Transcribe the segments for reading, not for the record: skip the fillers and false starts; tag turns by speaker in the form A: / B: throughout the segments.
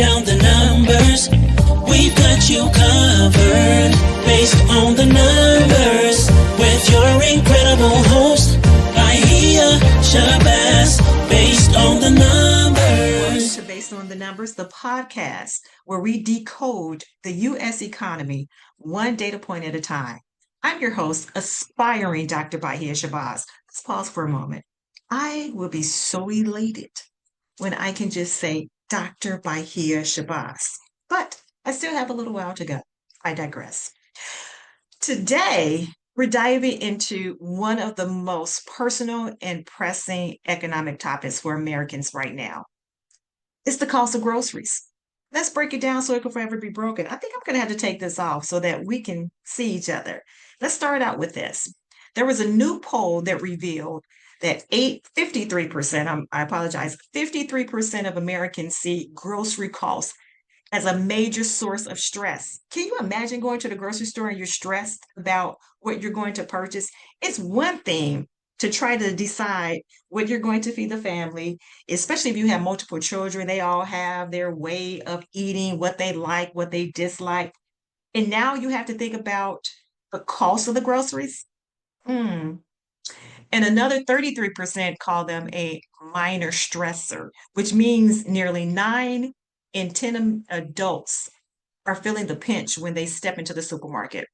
A: down the numbers. We've got you covered based on the numbers with your incredible host, Bahia Shabazz, based on the numbers.
B: Based on the Numbers, the podcast where we decode the U.S. economy one data point at a time. I'm your host, aspiring Dr. Bahia Shabazz. Let's pause for a moment. I will be so elated when I can just say Dr. Bahia Shabazz. But I still have a little while to go. I digress. Today, we're diving into one of the most personal and pressing economic topics for Americans right now. It's the cost of groceries. Let's break it down so it can forever be broken. I think I'm going to have to take this off so that we can see each other. Let's start out with this. There was a new poll that revealed that 53%, I apologize, 53% of Americans see grocery costs as a major source of stress. Can you imagine going to the grocery store and you're stressed about what you're going to purchase? It's one thing to try to decide what you're going to feed the family, especially if you have multiple children. They all have their way of eating, what they like, what they dislike. And now you have to think about the cost of the groceries. And another 33% call them a minor stressor, which means nearly 9 in 10 adults are feeling the pinch when they step into the supermarket.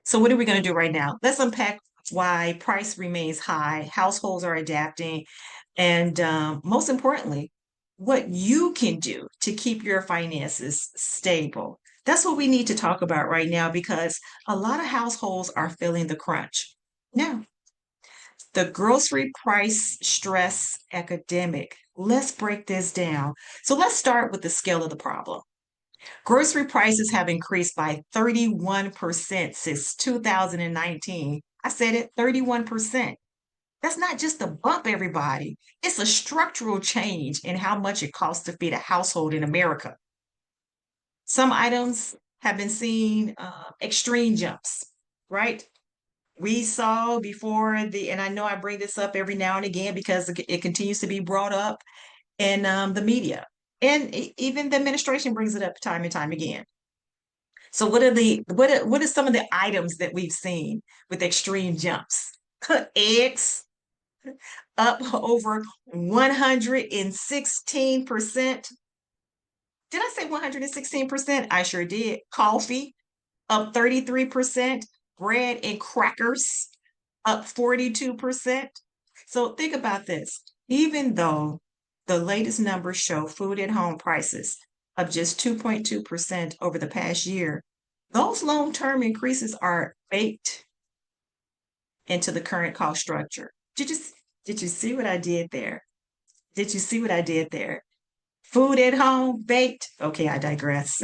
B: So what are we going to do right now? Let's unpack why price remains high, households are adapting, and most importantly, what you can do to keep your finances stable. That's what we need to talk about right now because a lot of households are feeling the crunch. Now, the grocery price stress epidemic. Let's break this down. So let's start with the scale of the problem. Grocery prices have increased by 31% since 2019. I said it, 31%. That's not just a bump, everybody. It's a structural change in how much it costs to feed a household in America. Some items have been seeing extreme jumps, right? We saw before and I know I bring this up every now and again because it continues to be brought up in the media. And even the administration brings it up time and time again. So what are some of the items that we've seen with extreme jumps? Eggs up over 116%. Did I say 116%? I sure did. Coffee up 33%. Bread and crackers up 42%. So think about this. Even though the latest numbers show food at home prices of just 2.2% over the past year, those long-term increases are baked into the current cost structure. Did you see what I did there? Did you see what I did there? Food at home, baked. Okay, I digress.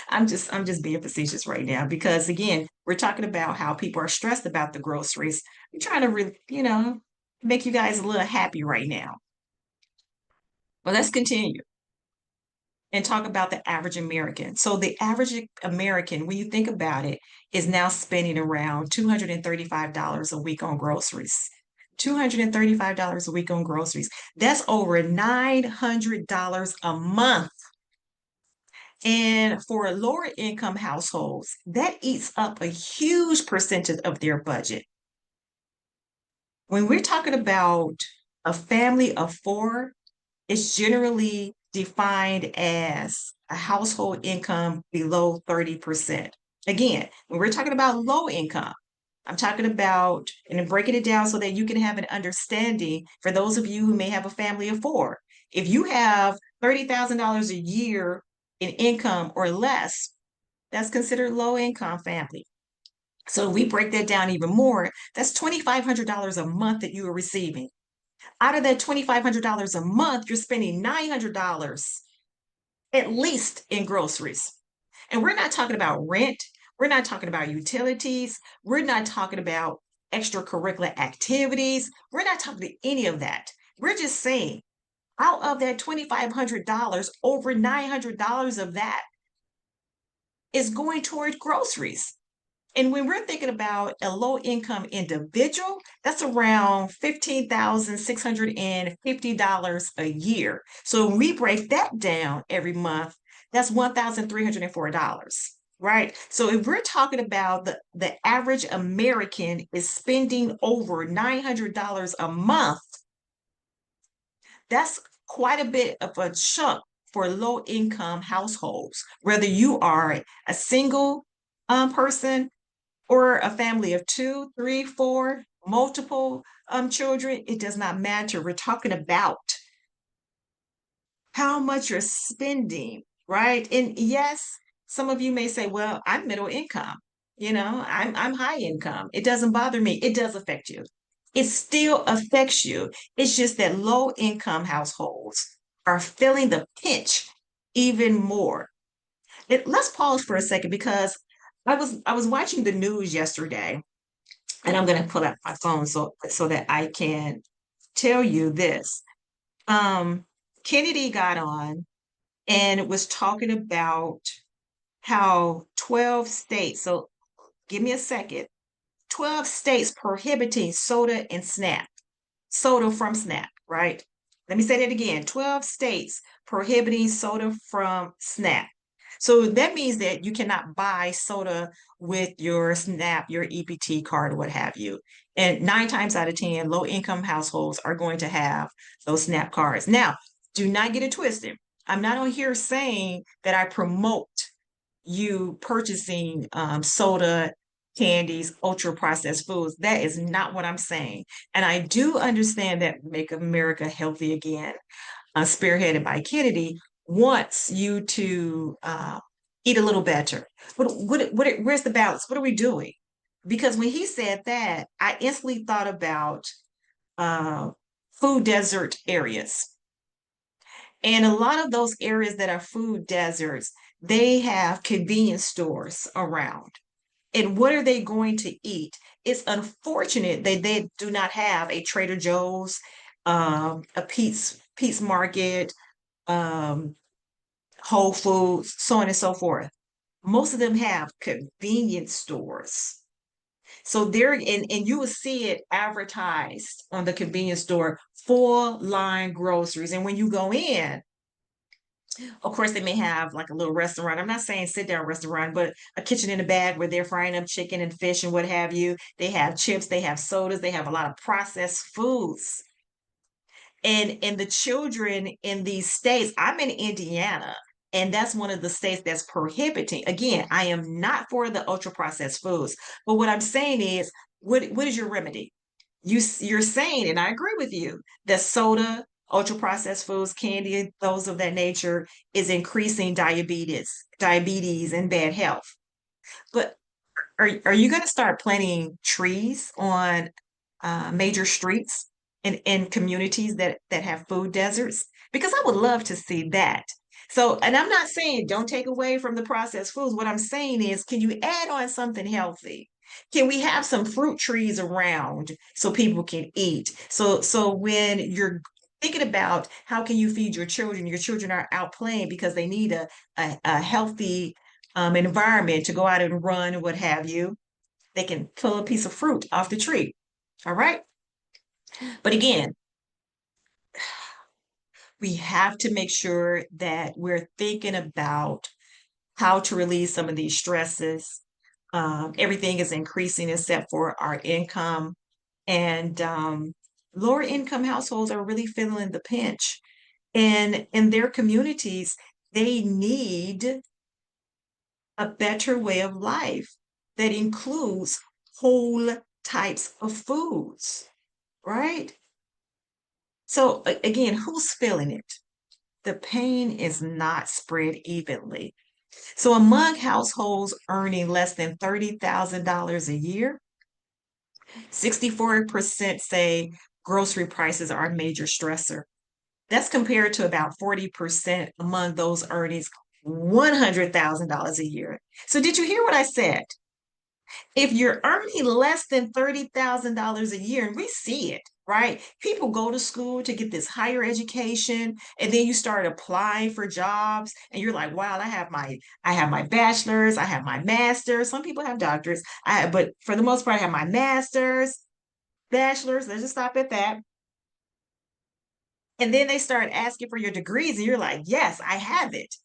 B: I'm just being facetious right now because again, we're talking about how people are stressed about the groceries. I'm trying to really, make you guys a little happy right now. Well, let's continue and talk about the average American. So the average American, when you think about it, is now spending around $235 a week on groceries. $235 a week on groceries. That's over $900 a month. And for lower income households, that eats up a huge percentage of their budget. When we're talking about a family of 4, it's generally defined as a household income below 30%. Again, when we're talking about low income, I'm talking about, and I'm breaking it down so that you can have an understanding for those of you who may have a family of 4. If you have $30,000 a year in income or less, that's considered low income family. So we break that down even more. That's $2,500 a month that you are receiving. Out of that $2,500 a month, you're spending $900 at least in groceries. And we're not talking about rent. We're not talking about utilities. We're not talking about extracurricular activities. We're not talking about any of that. We're just saying out of that $2,500, over $900 of that is going toward groceries. And when we're thinking about a low income individual, that's around $15,650 a year. So when we break that down every month, that's $1,304, right? So if we're talking about the average American is spending over $900 a month, that's quite a bit of a chunk for low income households, whether you are a single person or a family of two, three, four, multiple children, it does not matter. We're talking about how much you're spending, right? And yes, some of you may say, well, I'm middle income, I'm high income. It doesn't bother me. It does affect you. It still affects you. It's just that low income households are feeling the pinch even more. Let's pause for a second because I was watching the news yesterday, and I'm going to pull out my phone so that I can tell you this. Um, Kennedy got on and was talking about how 12 states, so give me a second, 12 states prohibiting soda from SNAP, right? Let me say that again, 12 states prohibiting soda from SNAP. So that means that you cannot buy soda with your SNAP, your EBT card, or what have you. And 9 times out of 10, low income households are going to have those SNAP cards. Now, do not get it twisted. I'm not on here saying that I promote you purchasing soda, candies, ultra processed foods. That is not what I'm saying. And I do understand that Make America Healthy Again, spearheaded by Kennedy, wants you to eat a little better. Where's the balance? What are we doing? Because when he said that, I instantly thought about uh, food desert areas. And a lot of those areas that are food deserts, they have convenience stores around. And what are they going to eat? It's unfortunate that they do not have a Trader Joe's, a Pete's Market, um, Whole Foods, so on and so forth. Most of them have convenience stores. So there, and you will see it advertised on the convenience store, full line groceries. And when you go in, of course, they may have like a little restaurant. I'm not saying sit down restaurant, but a kitchen in a bag where they're frying up chicken and fish and what have you. They have chips, they have sodas, they have a lot of processed foods. And the children in these states, I'm in Indiana, and that's one of the states that's prohibiting. Again, I am not for the ultra processed foods, but what I'm saying is, what is your remedy? You're saying, and I agree with you, that soda, ultra processed foods, candy, those of that nature is increasing diabetes and bad health. But are you going to start planting trees on major streets in communities that have food deserts? Because I would love to see that. So, and I'm not saying don't take away from the processed foods. What I'm saying is, can you add on something healthy? Can we have some fruit trees around so people can eat? So when you're thinking about how can you feed your children are out playing because they need a healthy environment to go out and run and what have you. They can pull a piece of fruit off the tree. All right. But again, we have to make sure that we're thinking about how to release some of these stresses. Everything is increasing except for our income. And lower income households are really feeling the pinch. And in their communities, they need a better way of life that includes whole types of foods, right? So again, who's feeling it? The pain is not spread evenly. So among households earning less than $30,000 a year, 64% say grocery prices are a major stressor. That's compared to about 40% among those earnings $100,000 a year. So did you hear what I said? If you're earning less than $30,000 a year, and we see it, right? People go to school to get this higher education, and then you start applying for jobs, and you're like, wow, I have my bachelor's, I have my master's. Some people have doctorates. But for the most part, I have my master's, bachelor's. Let's just stop at that. And then they start asking for your degrees, and you're like, yes, I have it.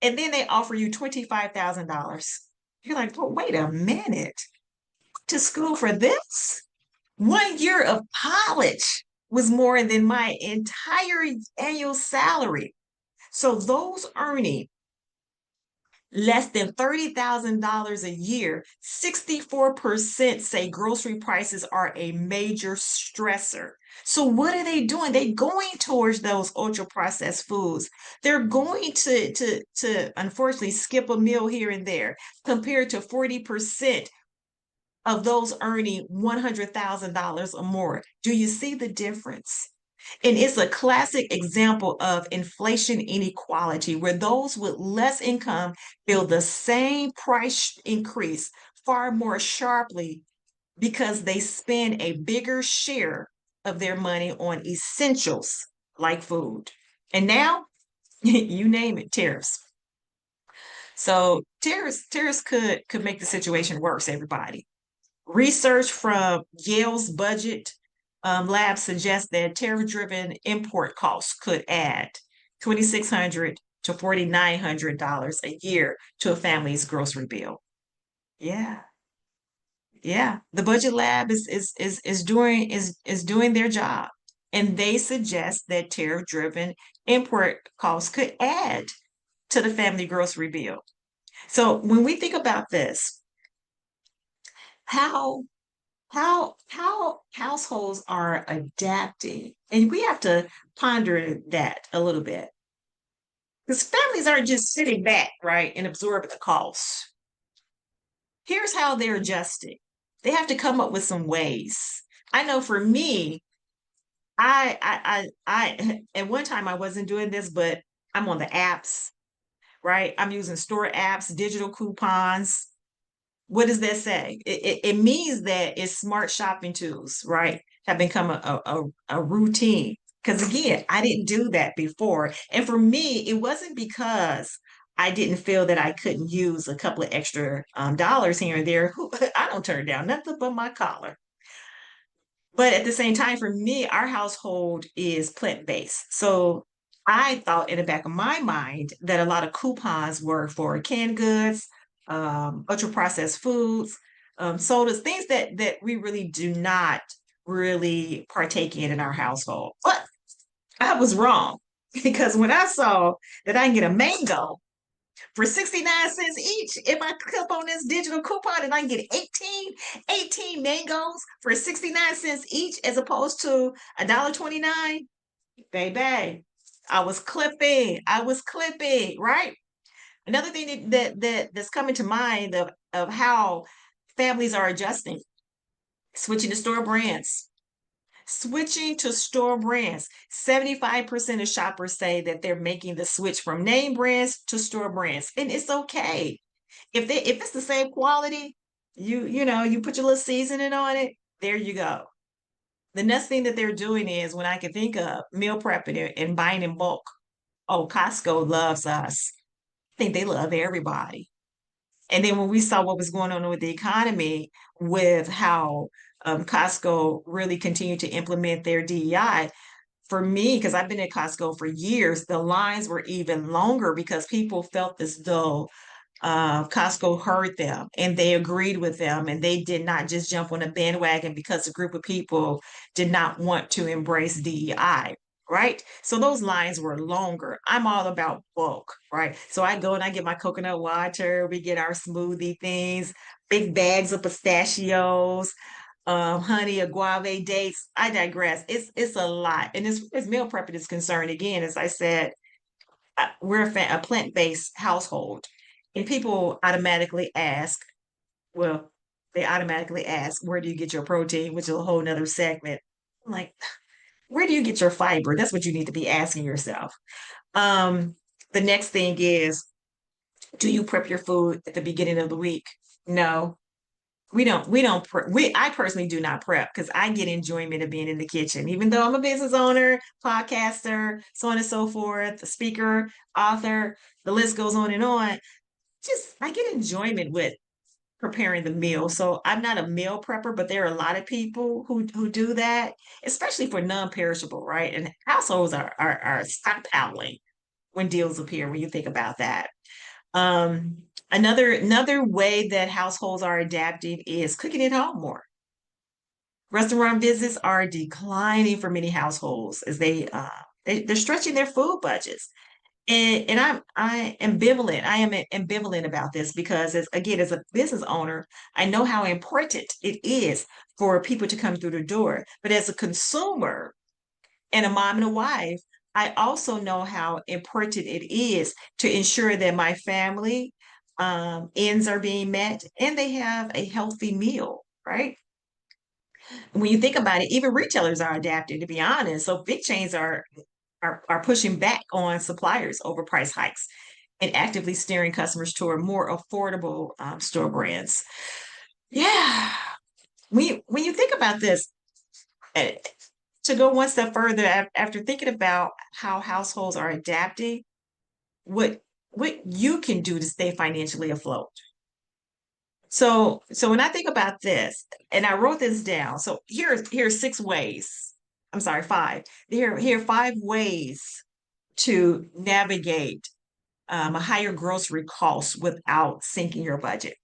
B: And then they offer you $25,000. You're like, well, wait a minute. To school for this? 1 year of college was more than my entire annual salary. So those earning less than $30,000 a year, 64% say grocery prices are a major stressor. So what are they doing? They're going towards those ultra processed foods. They're going to unfortunately skip a meal here and there compared to 40% of those earning $100,000 or more. Do you see the difference? And it's a classic example of inflation inequality where those with less income feel the same price increase far more sharply because they spend a bigger share of their money on essentials like food. And now, you name it, tariffs. So tariffs could make the situation worse, everybody. Research from Yale's budget lab suggests that tariff-driven import costs could add $2,600 to $4,900 a year to a family's grocery bill. Yeah, yeah. The budget lab is doing their job, and they suggest that tariff-driven import costs could add to the family grocery bill. So when we think about this, how how households are adapting, and we have to ponder that a little bit because families aren't just sitting back, right, and absorbing the costs. Here's how they're adjusting. They have to come up with some ways. I know for me, I at one time I wasn't doing this, but I'm on the apps, right? I'm using store apps, digital coupons. What does that say? It means that it's smart shopping tools, right? Have become a routine. Because again, I didn't do that before. And for me, it wasn't because I didn't feel that I couldn't use a couple of extra dollars here and there. I don't turn down nothing but my collar. But at the same time, for me, our household is plant-based. So I thought in the back of my mind that a lot of coupons were for canned goods, ultra processed foods, sodas, things that we really do not really partake in our household. But I was wrong because when I saw that I can get a mango for 69 cents each if I click on this digital coupon and I can get 18 mangoes for 69 cents each as opposed to $1.29. Baby, I was clipping, right? Another thing that's coming to mind of how families are adjusting, switching to store brands. Switching to store brands. 75% of shoppers say that they're making the switch from name brands to store brands. And it's okay. If it's the same quality, you put your little seasoning on it, there you go. The next thing that they're doing is when I can think of meal prepping and buying in bulk. Oh, Costco loves us. I think they love everybody. And then when we saw what was going on with the economy, with how Costco really continued to implement their DEI, for me, because I've been at Costco for years, the lines were even longer because people felt as though Costco heard them and they agreed with them, and they did not just jump on a bandwagon because a group of people did not want to embrace DEI. Right. So those lines were longer. I'm all about bulk. Right. So I go and I get my coconut water. We get our smoothie things, big bags of pistachios, honey, agave dates. I digress. It's a lot. And as meal prepping is concerned, again, as I said, we're a plant-based household, and people automatically ask, well, they automatically ask, where do you get your protein, which is a whole nother segment. I'm like, where do you get your fiber? That's what you need to be asking yourself. Um, the next thing is, do you prep your food at the beginning of the week? No. I personally do not prep because I get enjoyment of being in the kitchen, even though I'm a business owner, podcaster, so on and so forth, speaker, author, the list goes on and on. Just I get enjoyment with preparing the meal. So I'm not a meal prepper, but there are a lot of people who do that, especially for non-perishable, right? And households are stockpiling when deals appear, when you think about that. Um, another way that households are adapting is cooking at home more. Restaurant visits are declining for many households as they're stretching their food budgets. And I ambivalent. I am ambivalent about this because as a business owner, I know how important it is for people to come through the door. But as a consumer and a mom and a wife, I also know how important it is to ensure that my family ends are being met and they have a healthy meal, right? When you think about it, even retailers are adapting, to be honest. So big chains are pushing back on suppliers over price hikes and actively steering customers toward more affordable store brands. Yeah, when you think about this, eh, to go one step further, after thinking about how households are adapting, what what you can do to stay financially afloat. So when I think about this, and I wrote this down. So here's six ways. I'm sorry, five. Here are five ways to navigate a higher grocery cost without sinking your budget.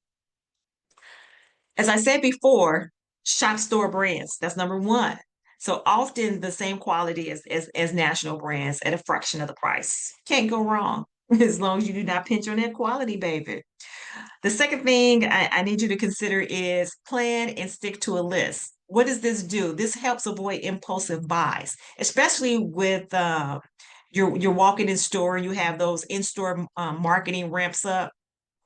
B: As I said before, shop store brands. That's number one. So often the same quality as national brands at a fraction of the price. Can't go wrong as long as you do not pinch on that quality, baby. The second thing I need you to consider is plan and stick to a list. What does this do? This helps avoid impulsive buys, especially with you're walking in store and you have those in-store marketing ramps up.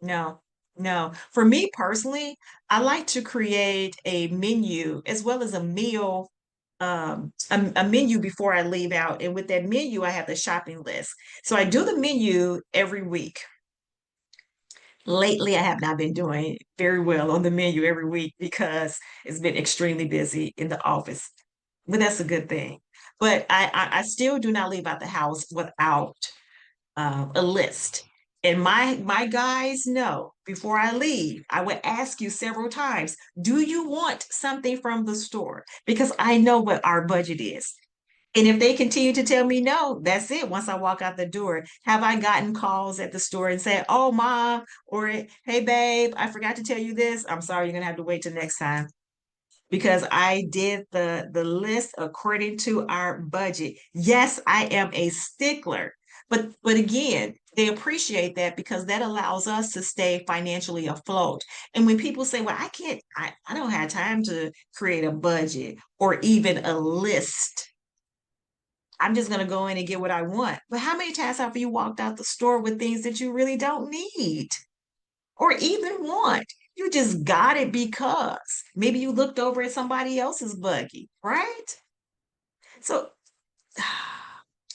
B: No, no. For me personally, I like to create a menu as well as a meal, a menu before I leave out. And with that menu, I have the shopping list. So I do the menu every week. Lately, I have not been doing very well on the menu every week because it's been extremely busy in the office. But that's a good thing. But I still do not leave out the house without a list. And my guys know before I leave, I would ask you several times, do you want something from the store? Because I know what our budget is. And if they continue to tell me no, that's it. Once I walk out the door, have I gotten calls at the store and said, "Oh, mom," or "Hey, babe, I forgot to tell you this. I'm sorry, you're gonna have to wait till next time." Because I did the list according to our budget. Yes, I am a stickler, but again, they appreciate that because that allows us to stay financially afloat. And when people say, "Well, I don't have time to create a budget or even a list. I'm just going to go in and get what I want." But how many times have you walked out the store with things that you really don't need or even want? You just got it because maybe you looked over at somebody else's buggy, right? So,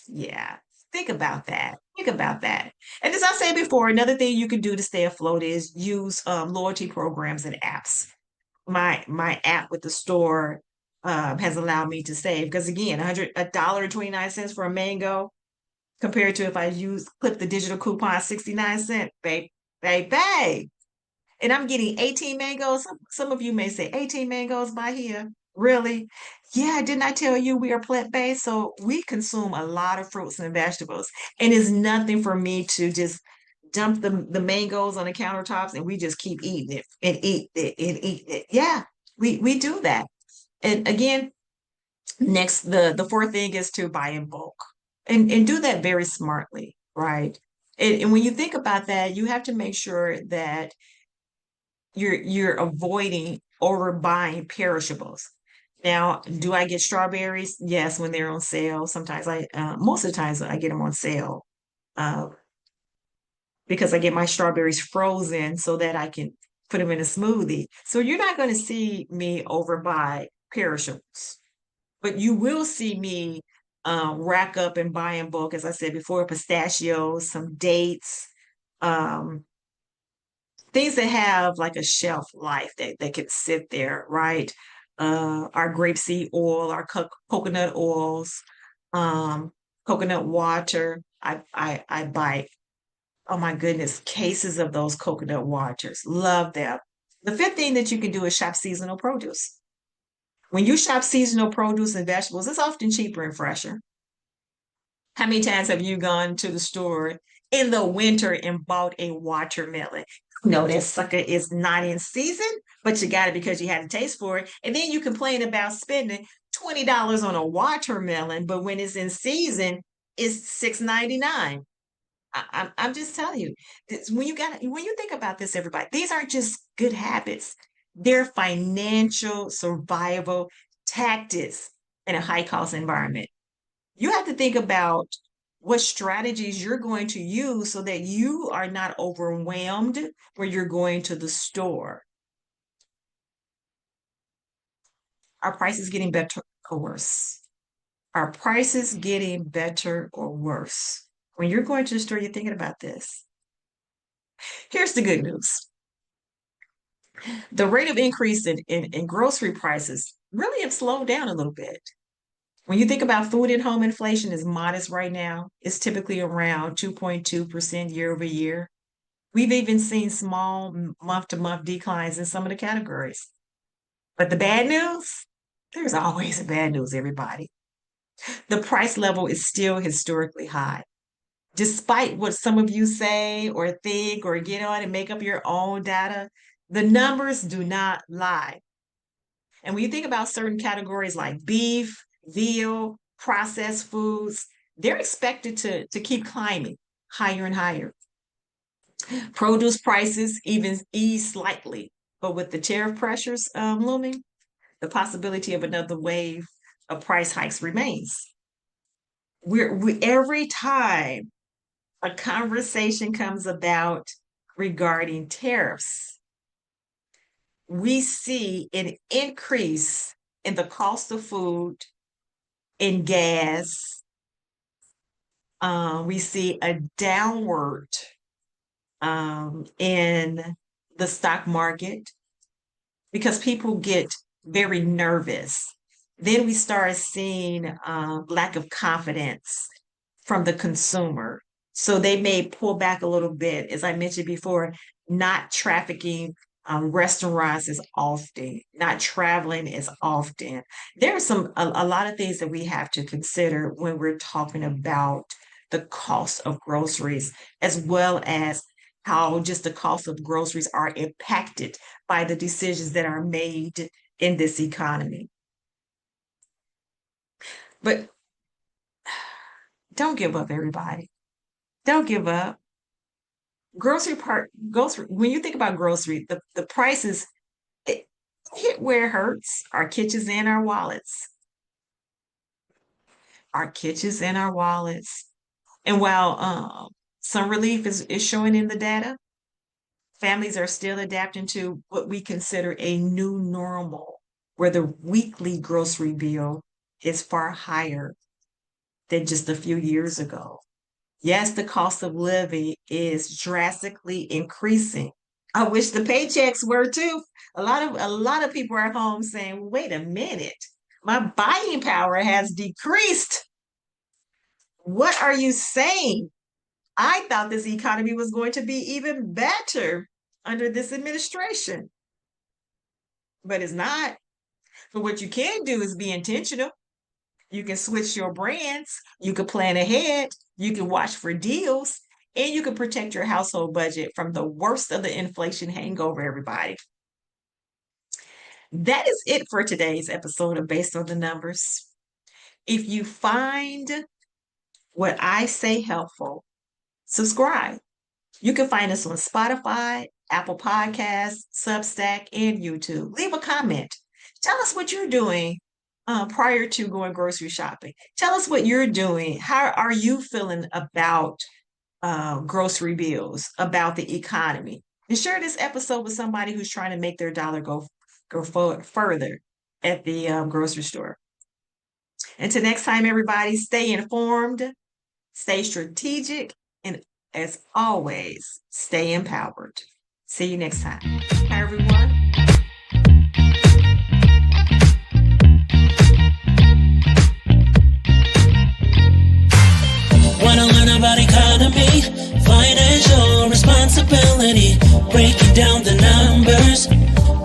B: yeah, think about that. Think about that. And as I said before, another thing you can do to stay afloat is use loyalty programs and apps. My app with the store has allowed me to save because again, $1.29 for a mango compared to if I use clip the digital coupon 69 cent, babe. And I'm getting 18 mangoes. Some of you may say 18 mangoes by here. Really? Yeah, didn't I tell you we are plant-based? So we consume a lot of fruits and vegetables. And it's nothing for me to just dump the mangoes on the countertops and we just keep eating it and eat it and eat it. Yeah, we do that. And again, next, the fourth thing is to buy in bulk and do that very smartly, right? And when you think about that, you have to make sure that you're avoiding overbuying perishables. Now, do I get strawberries? Yes, when they're on sale. Sometimes most of the times I get them on sale uh, because I get my strawberries frozen so that I can put them in a smoothie. So you're not going to see me overbuy perishables. But you will see me rack up and buy in bulk, as I said before, pistachios, some dates, um, things that have like a shelf life that can sit there, right? Our grapeseed oil, our coconut oils, um, coconut water. I buy, oh my goodness, cases of those coconut waters. Love them. The fifth thing that you can do is shop seasonal produce. When you shop seasonal produce and vegetables, it's often cheaper and fresher. How many times have you gone to the store in the winter and bought a watermelon? No, that sucker is not in season, but you got it because you had a taste for it. And then you complain about spending $20 on a watermelon, but when it's in season, it's $6.99. I'm just telling you, when you think about this, everybody, these aren't just good habits. They're financial survival tactics in a high cost environment. You have to think about what strategies you're going to use so that you are not overwhelmed when you're going to the store. Are prices getting better or worse? Are prices getting better or worse? When you're going to the store, you're thinking about this. Here's the good news. The rate of increase in grocery prices really have slowed down a little bit. When you think about food and home inflation is modest right now, it's typically around 2.2% year over year. We've even seen small month to month declines in some of the categories. But the bad news, there's always a bad news, everybody. The price level is still historically high. Despite what some of you say or think or get on and make up your own data, the numbers do not lie. And when you think about certain categories like beef, veal, processed foods, they're expected to keep climbing higher and higher. Produce prices even ease slightly, but with the tariff pressures looming, the possibility of another wave of price hikes remains. Every time a conversation comes about regarding tariffs, we see an increase in the cost of food, in gas. We see a downward in the stock market because people get very nervous. Then we start seeing lack of confidence from the consumer. So they may pull back a little bit. As I mentioned before, not trafficking restaurants as often, not traveling as often. There are a lot of things that we have to consider when we're talking about the cost of groceries, as well as how just the cost of groceries are impacted by the decisions that are made in this economy. But don't give up, everybody. Don't give up. Grocery, when you think about grocery, the prices it hit where it hurts, our kitchens and our wallets. Our kitchens and our wallets. And while some relief is showing in the data, families are still adapting to what we consider a new normal, where the weekly grocery bill is far higher than just a few years ago. Yes, the cost of living is drastically increasing. I wish the paychecks were too. A lot of people are at home saying, "Wait a minute, my buying power has decreased." What are you saying? I thought this economy was going to be even better under this administration, but it's not. But what you can do is be intentional. You can switch your brands, you can plan ahead, you can watch for deals, and you can protect your household budget from the worst of the inflation hangover, everybody. That is it for today's episode of Based on the Numbers. If you find what I say helpful, subscribe. You can find us on Spotify, Apple Podcasts, Substack, and YouTube. Leave a comment. Tell us what you're doing prior to going grocery shopping. Tell us what you're doing. How are you feeling about grocery bills, about the economy? And share this episode with somebody who's trying to make their dollar go forward further at the grocery store. Until next time, everybody, stay informed, stay strategic, and as always, stay empowered. See you next time. Bye, everyone.
A: Wanna learn about economy, financial responsibility, breaking down the numbers.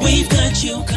A: We've got you covered.